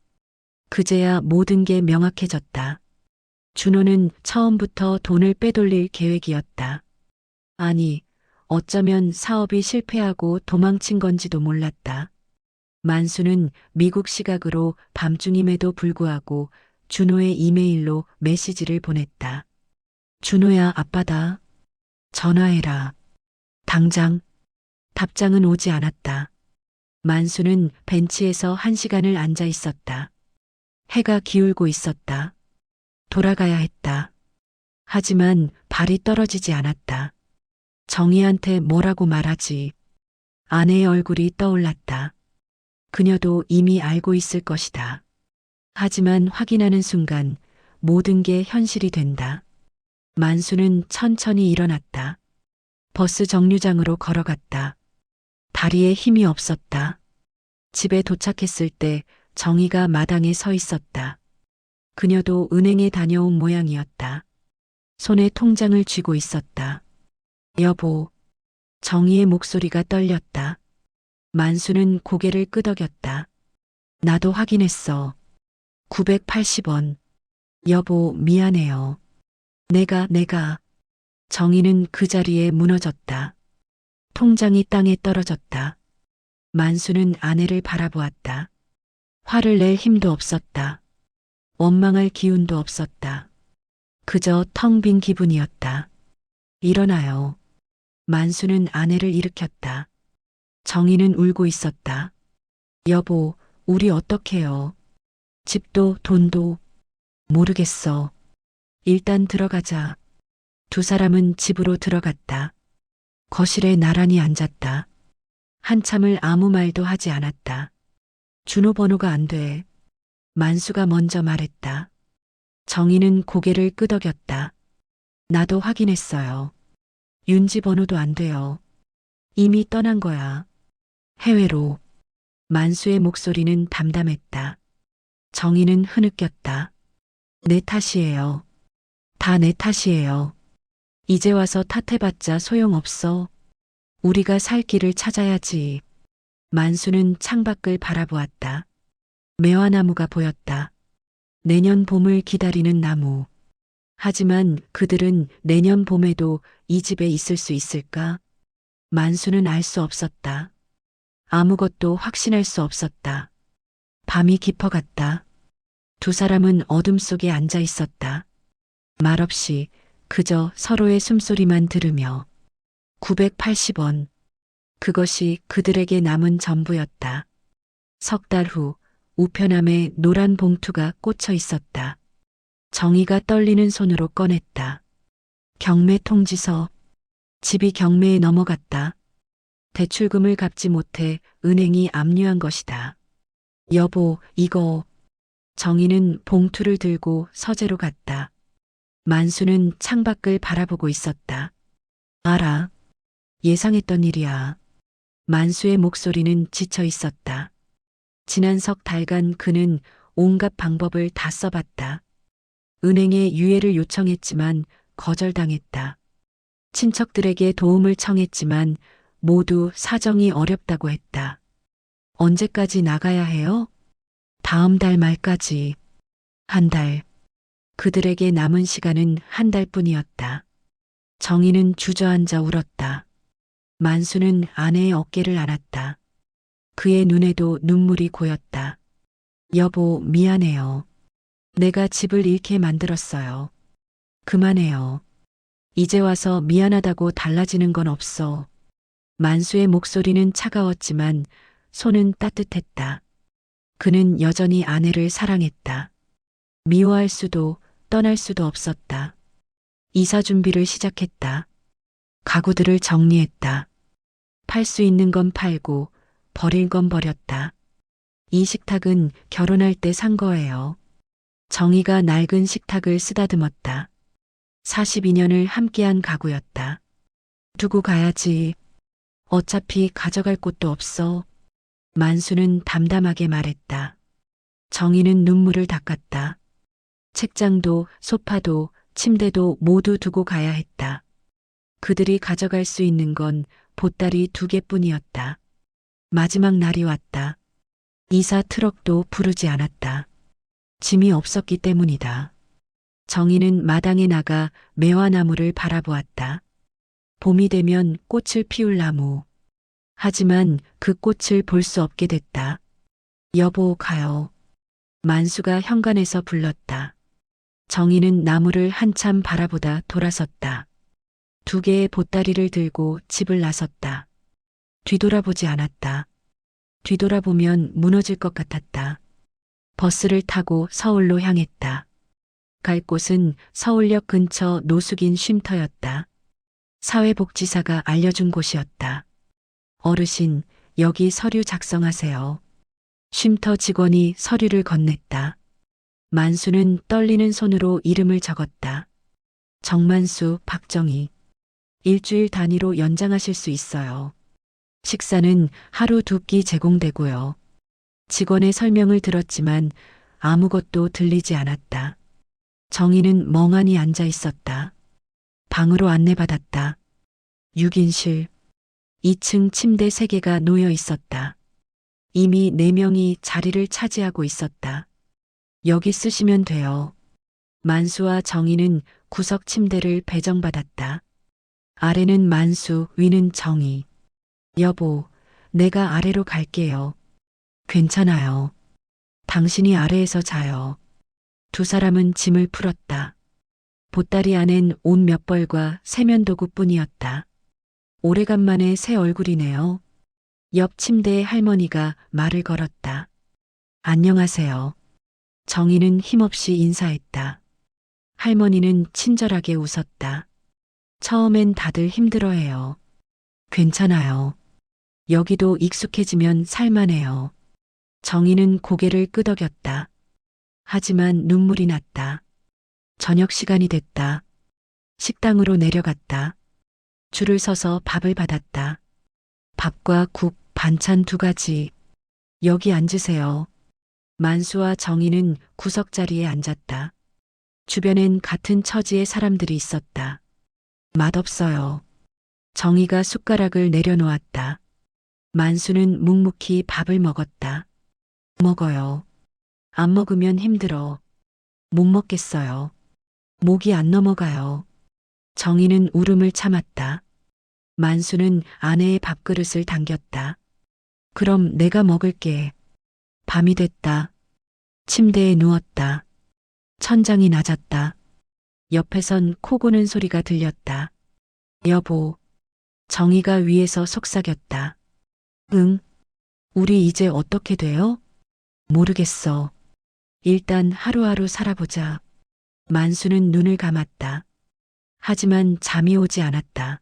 그제야 모든 게 명확해졌다. 준호는 처음부터 돈을 빼돌릴 계획이었다. 아니, 어쩌면 사업이 실패하고 도망친 건지도 몰랐다. 만수는 미국 시각으로 밤중임에도 불구하고 준호의 이메일로 메시지를 보냈다. 준호야, 아빠다. 전화해라. 당장. 답장은 오지 않았다. 만수는 벤치에서 1시간을 앉아 있었다. 해가 기울고 있었다. 돌아가야 했다. 하지만 발이 떨어지지 않았다. 정희한테 뭐라고 말하지? 아내의 얼굴이 떠올랐다. 그녀도 이미 알고 있을 것이다. 하지만 확인하는 순간 모든 게 현실이 된다. 만수는 천천히 일어났다. 버스 정류장으로 걸어갔다. 다리에 힘이 없었다. 집에 도착했을 때 정희가 마당에 서 있었다. 그녀도 은행에 다녀온 모양이었다. 손에 통장을 쥐고 있었다. 여보. 정희의 목소리가 떨렸다. 만수는 고개를 끄덕였다. 나도 확인했어. 980원. 여보, 미안해요. 내가. 정희는 그 자리에 무너졌다. 통장이 땅에 떨어졌다. 만수는 아내를 바라보았다. 화를 낼 힘도 없었다. 원망할 기운도 없었다. 그저 텅 빈 기분이었다. 일어나요. 만수는 아내를 일으켰다. 정희는 울고 있었다. 여보, 우리 어떡해요? 집도 돈도 모르겠어. 일단 들어가자. 두 사람은 집으로 들어갔다. 거실에 나란히 앉았다. 한참을 아무 말도 하지 않았다. 준호 번호가 안 돼. 만수가 먼저 말했다. 정희는 고개를 끄덕였다. 나도 확인했어요. 윤지 번호도 안 돼요. 이미 떠난 거야. 해외로. 만수의 목소리는 담담했다. 정희는 흐느꼈다. 내 탓이에요. 다 내 탓이에요. 이제 와서 탓해봤자 소용없어. 우리가 살 길을 찾아야지. 만수는 창밖을 바라보았다. 매화나무가 보였다. 내년 봄을 기다리는 나무. 하지만 그들은 내년 봄에도 이 집에 있을 수 있을까? 만수는 알 수 없었다. 아무것도 확신할 수 없었다. 밤이 깊어갔다. 두 사람은 어둠 속에 앉아 있었다. 말없이 그저 서로의 숨소리만 들으며 980원. 그것이 그들에게 남은 전부였다. 석 달 후 우편함에 노란 봉투가 꽂혀 있었다. 정희가 떨리는 손으로 꺼냈다. 경매 통지서. 집이 경매에 넘어갔다. 대출금을 갚지 못해 은행이 압류한 것이다. 여보, 이거. 정희는 봉투를 들고 서재로 갔다. 만수는 창밖을 바라보고 있었다. 알아. 예상했던 일이야. 만수의 목소리는 지쳐 있었다. 지난 석 달간 그는 온갖 방법을 다 써봤다. 은행에 유예를 요청했지만 거절당했다. 친척들에게 도움을 청했지만 모두 사정이 어렵다고 했다. 언제까지 나가야 해요? 다음 달 말까지. 한 달. 그들에게 남은 시간은 한 달뿐이었다. 정희는 주저앉아 울었다. 만수는 아내의 어깨를 안았다. 그의 눈에도 눈물이 고였다. 여보, 미안해요. 내가 집을 잃게 만들었어요. 그만해요. 이제 와서 미안하다고 달라지는 건 없어. 만수의 목소리는 차가웠지만 손은 따뜻했다. 그는 여전히 아내를 사랑했다. 미워할 수도 떠날 수도 없었다. 이사 준비를 시작했다. 가구들을 정리했다. 팔 수 있는 건 팔고 버릴 건 버렸다. 이 식탁은 결혼할 때 산 거예요. 정희가 낡은 식탁을 쓰다듬었다. 42년을 함께한 가구였다. 두고 가야지. 어차피 가져갈 곳도 없어. 만수는 담담하게 말했다. 정희는 눈물을 닦았다. 책장도 소파도 침대도 모두 두고 가야 했다. 그들이 가져갈 수 있는 건 보따리 2개뿐이었다. 마지막 날이 왔다. 이사 트럭도 부르지 않았다. 짐이 없었기 때문이다. 정희는 마당에 나가 매화나무를 바라보았다. 봄이 되면 꽃을 피울 나무. 하지만 그 꽃을 볼 수 없게 됐다. 여보, 가요. 만수가 현관에서 불렀다. 정희는 나무를 한참 바라보다 돌아섰다. 2개의 보따리를 들고 집을 나섰다. 뒤돌아보지 않았다. 뒤돌아보면 무너질 것 같았다. 버스를 타고 서울로 향했다. 갈 곳은 서울역 근처 노숙인 쉼터였다. 사회복지사가 알려준 곳이었다. 어르신, 여기 서류 작성하세요. 쉼터 직원이 서류를 건넸다. 만수는 떨리는 손으로 이름을 적었다. 정만수, 박정희. 일주일 단위로 연장하실 수 있어요. 식사는 하루 2끼 제공되고요. 직원의 설명을 들었지만 아무것도 들리지 않았다. 정희는 멍하니 앉아 있었다. 방으로 안내받았다. 6인실. 2층 침대 3개가 놓여 있었다. 이미 4명이 자리를 차지하고 있었다. 여기 쓰시면 돼요. 만수와 정희는 구석 침대를 배정받았다. 아래는 만수, 위는 정희. 여보, 내가 아래로 갈게요. 괜찮아요. 당신이 아래에서 자요. 2 사람은 짐을 풀었다. 보따리 안엔 옷 몇 벌과 세면도구뿐이었다. 오래간만에 새 얼굴이네요. 옆 침대의 할머니가 말을 걸었다. 안녕하세요. 정희는 힘없이 인사했다. 할머니는 친절하게 웃었다. 처음엔 다들 힘들어해요. 괜찮아요. 여기도 익숙해지면 살만해요. 정희는 고개를 끄덕였다. 하지만 눈물이 났다. 저녁 시간이 됐다. 식당으로 내려갔다. 줄을 서서 밥을 받았다. 밥과 국, 반찬 2가지. 여기 앉으세요. 만수와 정희는 구석자리에 앉았다. 주변엔 같은 처지의 사람들이 있었다. 맛없어요. 정희가 숟가락을 내려놓았다. 만수는 묵묵히 밥을 먹었다. 먹어요. 안 먹으면 힘들어. 못 먹겠어요. 목이 안 넘어가요. 정희는 울음을 참았다. 만수는 아내의 밥그릇을 당겼다. 그럼 내가 먹을게. 밤이 됐다. 침대에 누웠다. 천장이 낮았다. 옆에선 코 고는 소리가 들렸다. 여보. 정희가 위에서 속삭였다. 응? 우리 이제 어떻게 돼요? 모르겠어. 일단 하루하루 살아보자. 만수는 눈을 감았다. 하지만 잠이 오지 않았다.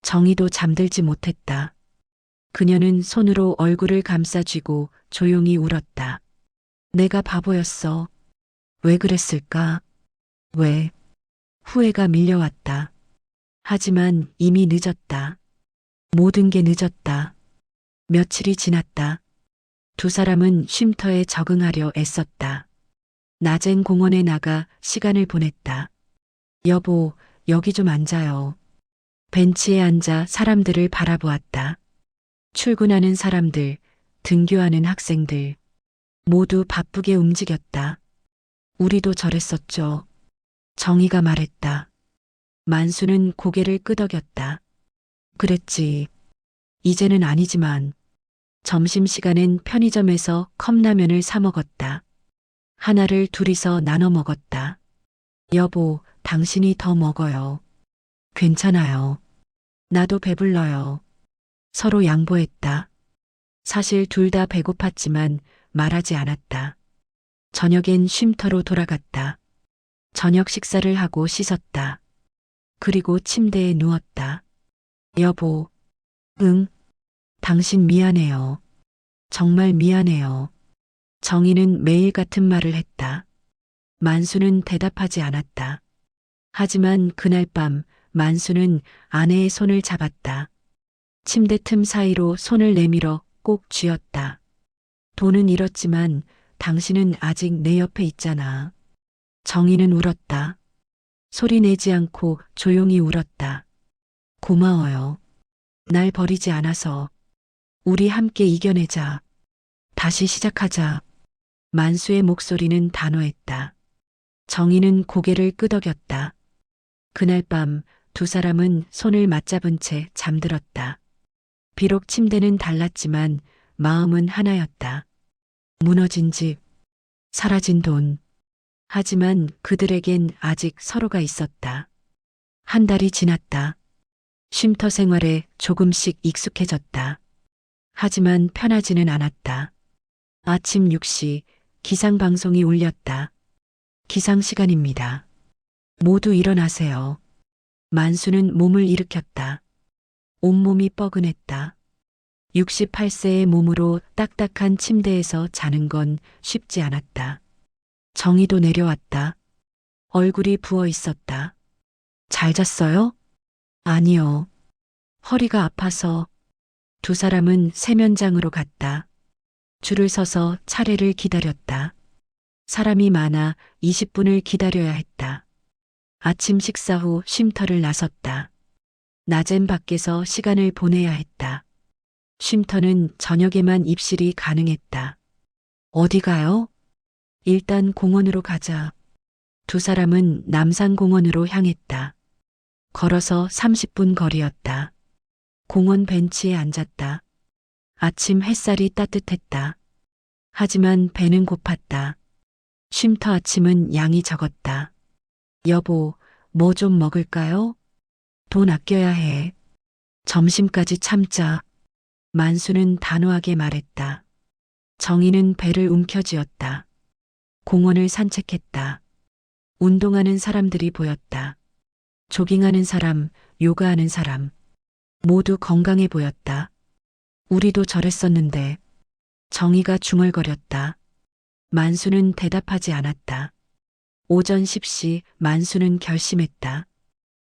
정희도 잠들지 못했다. 그녀는 손으로 얼굴을 감싸쥐고 조용히 울었다. 내가 바보였어. 왜 그랬을까? 왜? 후회가 밀려왔다. 하지만 이미 늦었다. 모든 게 늦었다. 며칠이 지났다. 2 사람은 쉼터에 적응하려 애썼다. 낮엔 공원에 나가 시간을 보냈다. 여보, 여기 좀 앉아요. 벤치에 앉아 사람들을 바라보았다. 출근하는 사람들, 등교하는 학생들. 모두 바쁘게 움직였다. 우리도 저랬었죠. 정희가 말했다. 만수는 고개를 끄덕였다. 그랬지. 이제는 아니지만. 점심시간엔 편의점에서 컵라면을 사 먹었다. 하나를 둘이서 나눠 먹었다. 여보, 당신이 더 먹어요. 괜찮아요. 나도 배불러요. 서로 양보했다. 사실 둘 다 배고팠지만 말하지 않았다. 저녁엔 쉼터로 돌아갔다. 저녁 식사를 하고 씻었다. 그리고 침대에 누웠다. 여보, 응, 당신 미안해요. 정말 미안해요. 정희는 매일 같은 말을 했다. 만수는 대답하지 않았다. 하지만 그날 밤 만수는 아내의 손을 잡았다. 침대 틈 사이로 손을 내밀어 꼭 쥐었다. 돈은 잃었지만 당신은 아직 내 옆에 있잖아. 정희는 울었다. 소리 내지 않고 조용히 울었다. 고마워요. 날 버리지 않아서. 우리 함께 이겨내자. 다시 시작하자. 만수의 목소리는 단호했다. 정희는 고개를 끄덕였다. 그날 밤 두 사람은 손을 맞잡은 채 잠들었다. 비록 침대는 달랐지만 마음은 하나였다. 무너진 집, 사라진 돈. 하지만 그들에겐 아직 서로가 있었다. 한 달이 지났다. 쉼터 생활에 조금씩 익숙해졌다. 하지만 편하지는 않았다. 아침 6시 기상방송이 울렸다. 기상 시간입니다. 모두 일어나세요. 만수는 몸을 일으켰다. 온몸이 뻐근했다. 68세의 몸으로 딱딱한 침대에서 자는 건 쉽지 않았다. 정희도 내려왔다. 얼굴이 부어 있었다. 잘 잤어요? 아니요. 허리가 아파서. 두 사람은 세면장으로 갔다. 줄을 서서 차례를 기다렸다. 사람이 많아 20분을 기다려야 했다. 아침 식사 후 쉼터를 나섰다. 낮엔 밖에서 시간을 보내야 했다. 쉼터는 저녁에만 입실이 가능했다. 어디 가요? 일단 공원으로 가자. 두 사람은 남산공원으로 향했다. 걸어서 30분 거리였다. 공원 벤치에 앉았다. 아침 햇살이 따뜻했다. 하지만 배는 고팠다. 쉼터 아침은 양이 적었다. 여보, 뭐 좀 먹을까요? 돈 아껴야 해. 점심까지 참자. 만수는 단호하게 말했다. 정희는 배를 움켜쥐었다. 공원을 산책했다. 운동하는 사람들이 보였다. 조깅하는 사람, 요가하는 사람. 모두 건강해 보였다. 우리도 저랬었는데. 정희가 중얼거렸다. 만수는 대답하지 않았다. 오전 10시 만수는 결심했다.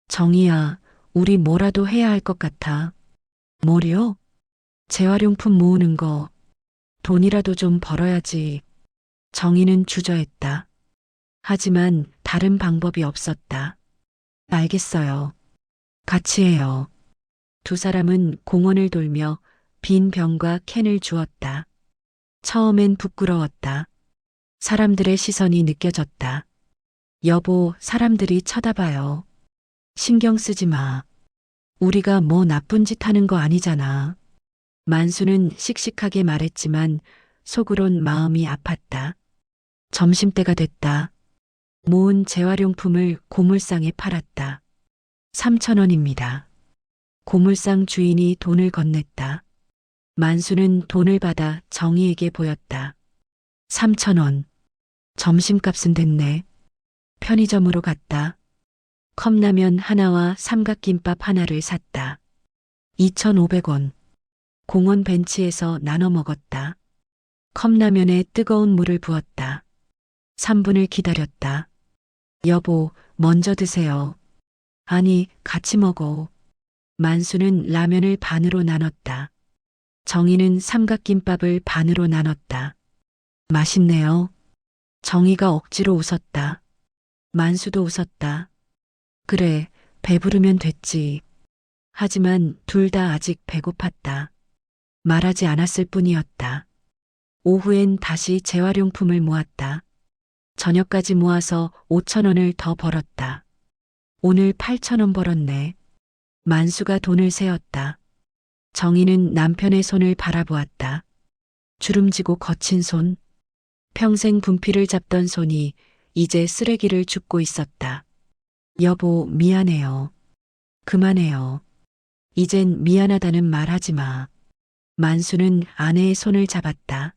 정희야, 우리 뭐라도 해야 할 것 같아. 뭐요? 재활용품 모으는 거. 돈이라도 좀 벌어야지. 정희는 주저했다. 하지만 다른 방법이 없었다. 알겠어요. 같이 해요. 두 사람은 공원을 돌며 빈 병과 캔을 주었다. 처음엔 부끄러웠다. 사람들의 시선이 느껴졌다. 여보, 사람들이 쳐다봐요. 신경 쓰지 마. 우리가 뭐 나쁜 짓 하는 거 아니잖아. 만수는 씩씩하게 말했지만 속으론 마음이 아팠다. 점심때가 됐다. 모은 재활용품을 고물상에 팔았다. 3,000원입니다. 고물상 주인이 돈을 건넸다. 만수는 돈을 받아 정희에게 보였다. 3,000원. 점심값은 됐네. 편의점으로 갔다. 컵라면 하나와 삼각김밥 하나를 샀다. 2,500원. 공원 벤치에서 나눠 먹었다. 컵라면에 뜨거운 물을 부었다. 3분을 기다렸다. 여보, 먼저 드세요. 아니, 같이 먹어. 만수는 라면을 반으로 나눴다. 정희는 삼각김밥을 반으로 나눴다. 맛있네요. 정희가 억지로 웃었다. 만수도 웃었다. 그래, 배부르면 됐지. 하지만 둘 다 아직 배고팠다. 말하지 않았을 뿐이었다. 오후엔 다시 재활용품을 모았다. 저녁까지 모아서 5,000원을 더 벌었다. 오늘 8,000원 벌었네. 만수가 돈을 세었다. 정희는 남편의 손을 바라보았다. 주름지고 거친 손, 평생 분필을 잡던 손이 이제 쓰레기를 줍고 있었다. 여보, 미안해요. 그만해요. 이젠 미안하다는 말 하지 마. 만수는 아내의 손을 잡았다.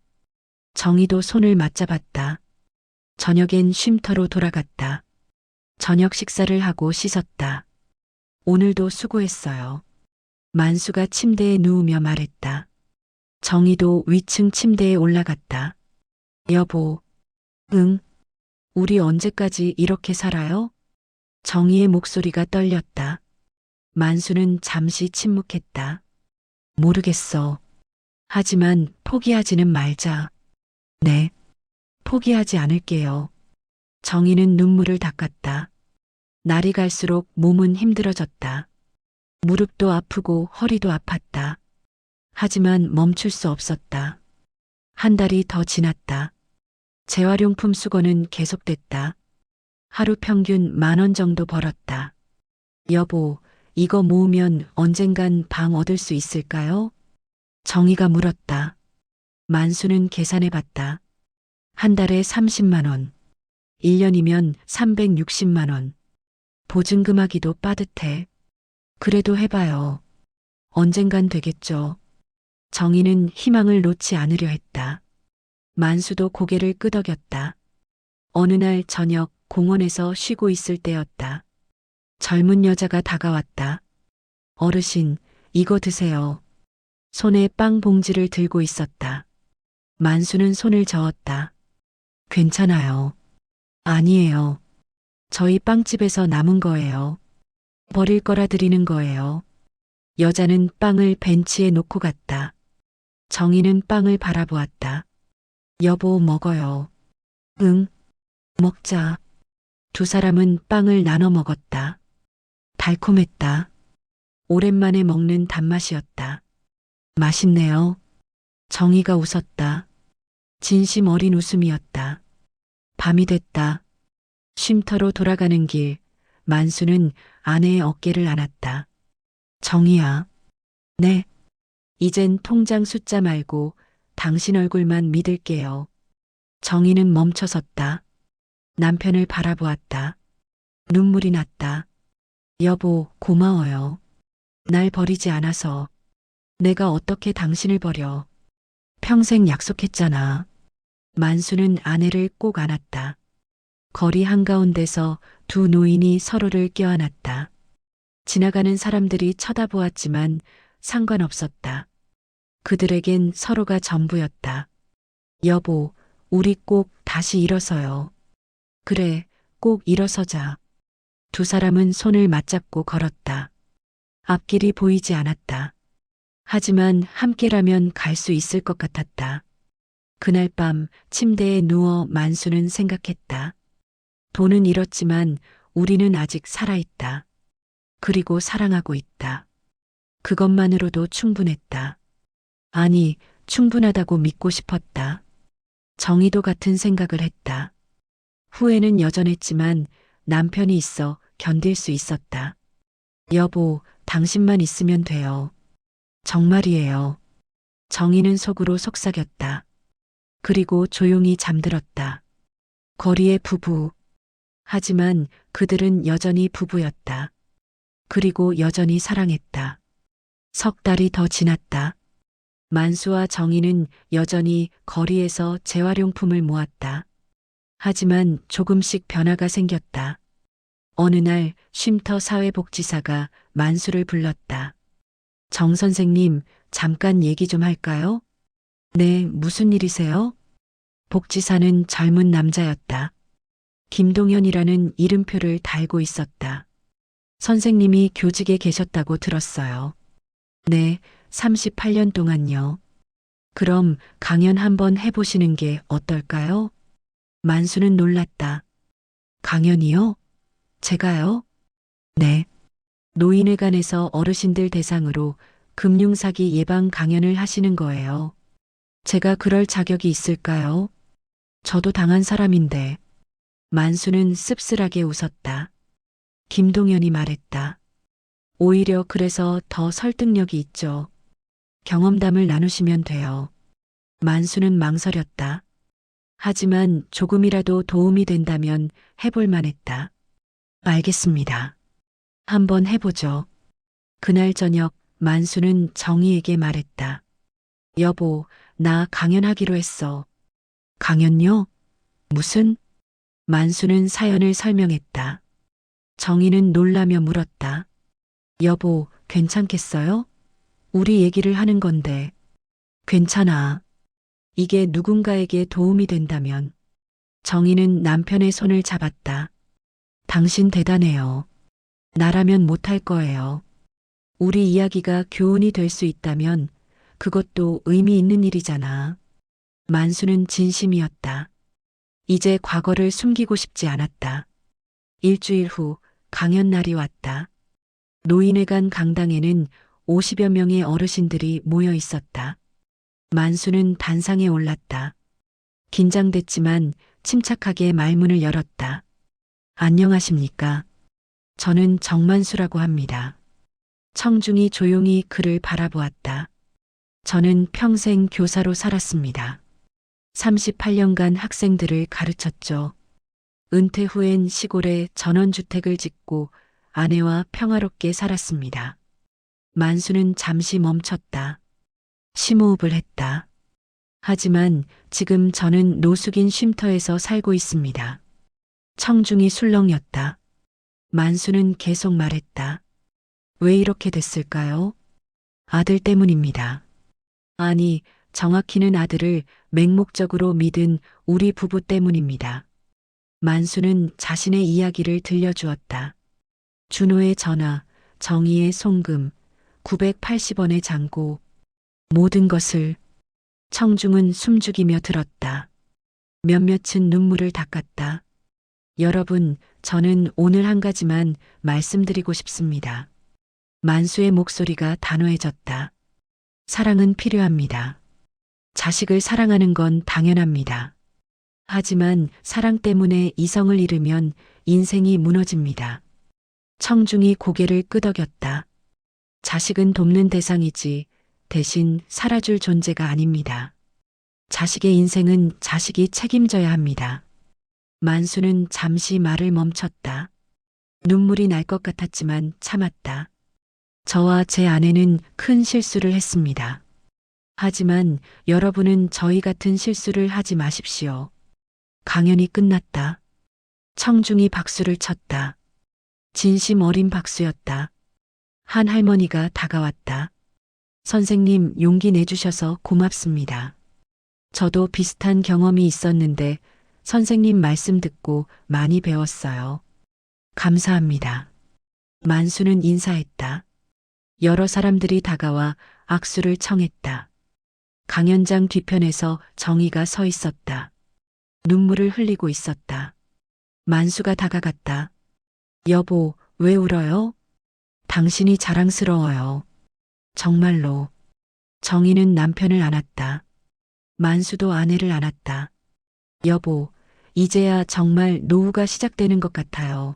정희도 손을 맞잡았다. 저녁엔 쉼터로 돌아갔다. 저녁 식사를 하고 씻었다. 오늘도 수고했어요. 만수가 침대에 누우며 말했다. 정희도 위층 침대에 올라갔다. 여보, 응? 우리 언제까지 이렇게 살아요? 정희의 목소리가 떨렸다. 만수는 잠시 침묵했다. 모르겠어. 하지만 포기하지는 말자. 네. 포기하지 않을게요. 정희는 눈물을 닦았다. 날이 갈수록 몸은 힘들어졌다. 무릎도 아프고 허리도 아팠다. 하지만 멈출 수 없었다. 한 달이 더 지났다. 재활용품 수거는 계속됐다. 하루 평균 10,000원 정도 벌었다. 여보, 이거 모으면 언젠간 방 얻을 수 있을까요? 정희가 물었다. 만수는 계산해 봤다. 한 달에 30만 원. 1년이면 360만 원. 보증금하기도 빠듯해. 그래도 해봐요. 언젠간 되겠죠. 정희는 희망을 놓지 않으려 했다. 만수도 고개를 끄덕였다. 어느 날 저녁 공원에서 쉬고 있을 때였다. 젊은 여자가 다가왔다. 어르신, 이거 드세요. 손에 빵 봉지를 들고 있었다. 만수는 손을 저었다. 괜찮아요. 아니에요. 저희 빵집에서 남은 거예요. 버릴 거라 드리는 거예요. 여자는 빵을 벤치에 놓고 갔다. 정희는 빵을 바라보았다. 여보, 먹어요. 응, 먹자. 두 사람은 빵을 나눠 먹었다. 달콤했다. 오랜만에 먹는 단맛이었다. 맛있네요. 정희가 웃었다. 진심 어린 웃음이었다. 밤이 됐다. 쉼터로 돌아가는 길, 만수는 아내의 어깨를 안았다. 정희야. 네. 이젠 통장 숫자 말고 당신 얼굴만 믿을게요. 정희는 멈춰섰다. 남편을 바라보았다. 눈물이 났다. 여보, 고마워요. 날 버리지 않아서. 내가 어떻게 당신을 버려. 평생 약속했잖아. 만수는 아내를 꼭 안았다. 거리 한가운데서 두 노인이 서로를 껴안았다. 지나가는 사람들이 쳐다보았지만 상관없었다. 그들에겐 서로가 전부였다. 여보, 우리 꼭 다시 일어서요. 그래, 꼭 일어서자. 두 사람은 손을 맞잡고 걸었다. 앞길이 보이지 않았다. 하지만 함께라면 갈 수 있을 것 같았다. 그날 밤 침대에 누워 만수는 생각했다. 돈은 잃었지만 우리는 아직 살아있다. 그리고 사랑하고 있다. 그것만으로도 충분했다. 아니, 충분하다고 믿고 싶었다. 정희도 같은 생각을 했다. 후회는 여전했지만 남편이 있어 견딜 수 있었다. 여보, 당신만 있으면 돼요. 정말이에요. 정희는 속으로 속삭였다. 그리고 조용히 잠들었다. 거리의 부부. 하지만 그들은 여전히 부부였다. 그리고 여전히 사랑했다. 석 달이 더 지났다. 만수와 정희는 여전히 거리에서 재활용품을 모았다. 하지만 조금씩 변화가 생겼다. 어느 날 쉼터 사회복지사가 만수를 불렀다. 정 선생님, 잠깐 얘기 좀 할까요? 네, 무슨 일이세요? 복지사는 젊은 남자였다. 김동현이라는 이름표를 달고 있었다. 선생님이 교직에 계셨다고 들었어요. 네, 38년 동안요. 그럼 강연 한번 해보시는 게 어떨까요? 만수는 놀랐다. 강연이요? 제가요? 네. 노인회관에서 어르신들 대상으로 금융사기 예방 강연을 하시는 거예요. 제가 그럴 자격이 있을까요? 저도 당한 사람인데. 만수는 씁쓸하게 웃었다. 김동현이 말했다. 오히려 그래서 더 설득력이 있죠. 경험담을 나누시면 돼요. 만수는 망설였다. 하지만 조금이라도 도움이 된다면 해볼 만했다. 알겠습니다. 한번 해보죠. 그날 저녁 만수는 정희에게 말했다. 여보, 나 강연하기로 했어. 강연요? 무슨? 만수는 사연을 설명했다. 정희는 놀라며 물었다. 여보, 괜찮겠어요? 우리 얘기를 하는 건데. 괜찮아. 이게 누군가에게 도움이 된다면. 정희는 남편의 손을 잡았다. 당신 대단해요. 나라면 못할 거예요. 우리 이야기가 교훈이 될 수 있다면 그것도 의미 있는 일이잖아. 만수는 진심이었다. 이제 과거를 숨기고 싶지 않았다. 일주일 후 강연 날이 왔다. 노인회관 강당에는 50여 명의 어르신들이 모여 있었다. 만수는 단상에 올랐다. 긴장됐지만 침착하게 말문을 열었다. 안녕하십니까? 저는 정만수라고 합니다. 청중이 조용히 그를 바라보았다. 저는 평생 교사로 살았습니다. 38년간 학생들을 가르쳤죠. 은퇴 후엔 시골에 전원주택을 짓고 아내와 평화롭게 살았습니다. 만수는 잠시 멈췄다. 심호흡을 했다. 하지만 지금 저는 노숙인 쉼터에서 살고 있습니다. 청중이 술렁였다. 만수는 계속 말했다. 왜 이렇게 됐을까요? 아들 때문입니다. 아니, 정확히는 아들을 맹목적으로 믿은 우리 부부 때문입니다. 만수는 자신의 이야기를 들려주었다. 준호의 전화, 정희의 송금, 980원의 잔고, 모든 것을. 청중은 숨죽이며 들었다. 몇몇은 눈물을 닦았다. 여러분, 저는 오늘 한 가지만 말씀드리고 싶습니다. 만수의 목소리가 단호해졌다. 사랑은 필요합니다. 자식을 사랑하는 건 당연합니다. 하지만 사랑 때문에 이성을 잃으면 인생이 무너집니다. 청중이 고개를 끄덕였다. 자식은 돕는 대상이지 대신 살아줄 존재가 아닙니다. 자식의 인생은 자식이 책임져야 합니다. 만수는 잠시 말을 멈췄다. 눈물이 날 것 같았지만 참았다. 저와 제 아내는 큰 실수를 했습니다. 하지만 여러분은 저희 같은 실수를 하지 마십시오. 강연이 끝났다. 청중이 박수를 쳤다. 진심 어린 박수였다. 한 할머니가 다가왔다. 선생님, 용기 내주셔서 고맙습니다. 저도 비슷한 경험이 있었는데 선생님 말씀 듣고 많이 배웠어요. 감사합니다. 만수는 인사했다. 여러 사람들이 다가와 악수를 청했다. 강연장 뒤편에서 정희가 서 있었다. 눈물을 흘리고 있었다. 만수가 다가갔다. 여보, 왜 울어요? 당신이 자랑스러워요. 정말로. 정희는 남편을 안았다. 만수도 아내를 안았다. 여보, 이제야 정말 노후가 시작되는 것 같아요.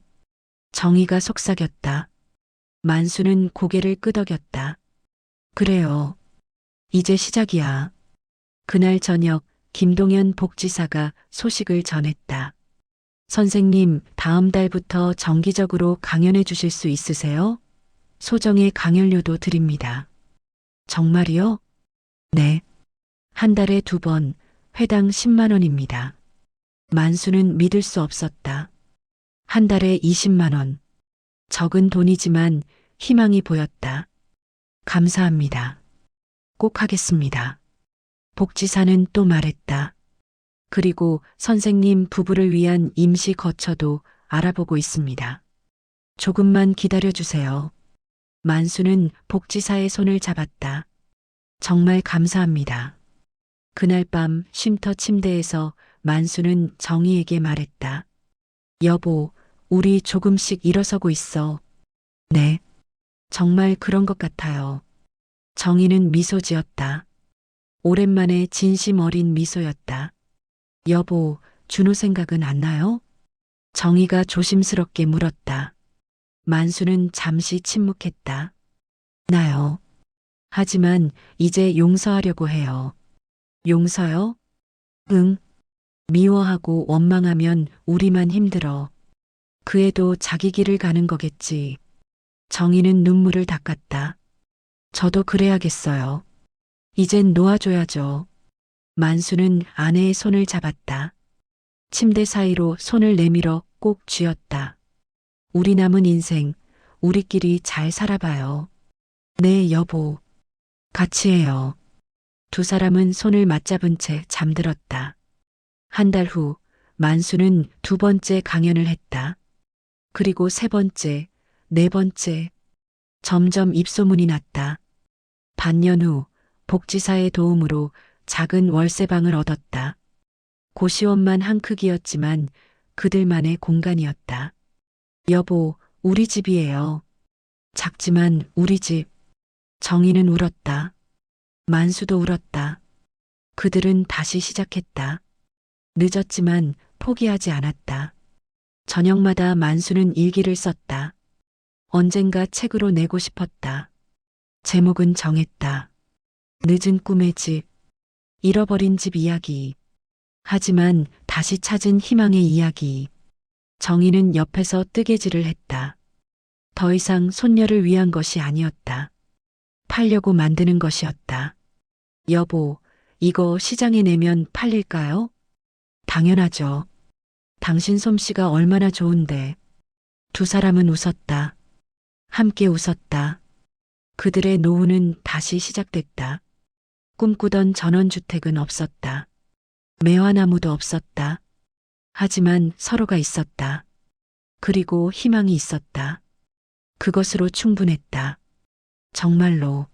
정희가 속삭였다. 만수는 고개를 끄덕였다. 그래요. 이제 시작이야. 그날 저녁 김동연 복지사가 소식을 전했다. 선생님, 다음 달부터 정기적으로 강연해 주실 수 있으세요? 소정의 강연료도 드립니다. 정말이요? 네. 한 달에 2번, 회당 10만 원입니다. 만수는 믿을 수 없었다. 한 달에 20만 원. 적은 돈이지만 희망이 보였다. 감사합니다. 꼭 하겠습니다. 복지사는 또 말했다. 그리고 선생님 부부를 위한 임시 거처도 알아보고 있습니다. 조금만 기다려주세요. 만수는 복지사의 손을 잡았다. 정말 감사합니다. 그날 밤 쉼터 침대에서 만수는 정희에게 말했다. 여보, 우리 조금씩 일어서고 있어. 네. 정말 그런 것 같아요. 정희는 미소 지었다. 오랜만에 진심 어린 미소였다. 여보, 준호 생각은 안 나요? 정희가 조심스럽게 물었다. 만수는 잠시 침묵했다. 나요. 하지만 이제 용서하려고 해요. 용서요? 응. 미워하고 원망하면 우리만 힘들어. 그 애도 자기 길을 가는 거겠지. 정희는 눈물을 닦았다. 저도 그래야겠어요. 이젠 놓아줘야죠. 만수는 아내의 손을 잡았다. 침대 사이로 손을 내밀어 꼭 쥐었다. 우리 남은 인생, 우리끼리 잘 살아봐요. 네, 여보. 같이 해요. 두 사람은 손을 맞잡은 채 잠들었다. 한 달 후, 만수는 두 번째 강연을 했다. 그리고 세 번째, 네 번째. 점점 입소문이 났다. 반년 후, 복지사의 도움으로 작은 월세방을 얻었다. 고시원만 한 크기였지만 그들만의 공간이었다. 여보, 우리 집이에요. 작지만 우리 집. 정희는 울었다. 만수도 울었다. 그들은 다시 시작했다. 늦었지만 포기하지 않았다. 저녁마다 만수는 일기를 썼다. 언젠가 책으로 내고 싶었다. 제목은 정했다. 늦은 꿈의 집, 잃어버린 집 이야기. 하지만 다시 찾은 희망의 이야기. 정희는 옆에서 뜨개질을 했다. 더 이상 손녀를 위한 것이 아니었다. 팔려고 만드는 것이었다. 여보, 이거 시장에 내면 팔릴까요? 당연하죠. 당신 솜씨가 얼마나 좋은데. 두 사람은 웃었다. 함께 웃었다. 그들의 노후는 다시 시작됐다. 꿈꾸던 전원주택은 없었다. 매화나무도 없었다. 하지만 서로가 있었다. 그리고 희망이 있었다. 그것으로 충분했다. 정말로.